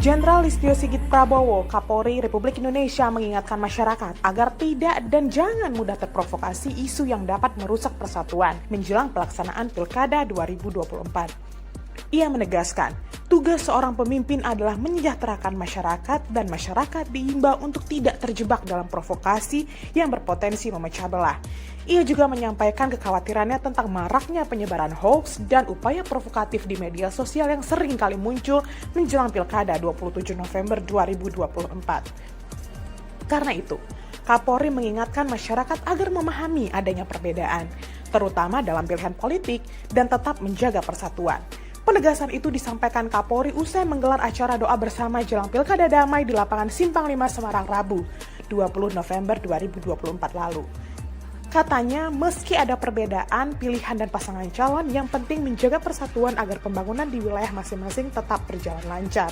Jenderal Listio Sigit Prabowo, Kapolri Republik Indonesia mengingatkan masyarakat agar tidak dan jangan mudah terprovokasi isu yang dapat merusak persatuan menjelang pelaksanaan Pilkada 2024. Ia menegaskan, tugas seorang pemimpin adalah menyejahterakan masyarakat dan masyarakat diimbau untuk tidak terjebak dalam provokasi yang berpotensi memecah belah. Ia juga menyampaikan kekhawatirannya tentang maraknya penyebaran hoax dan upaya provokatif di media sosial yang sering kali muncul menjelang Pilkada 27 November 2024. Karena itu, Kapolri mengingatkan masyarakat agar memahami adanya perbedaan, terutama dalam pilihan politik, dan tetap menjaga persatuan. Penegasan itu disampaikan Kapolri usai menggelar acara doa bersama jelang Pilkada Damai di lapangan Simpang 5 Semarang Rabu, 20 November 2024 lalu. Katanya, meski ada perbedaan pilihan dan pasangan calon, yang penting menjaga persatuan agar pembangunan di wilayah masing-masing tetap berjalan lancar.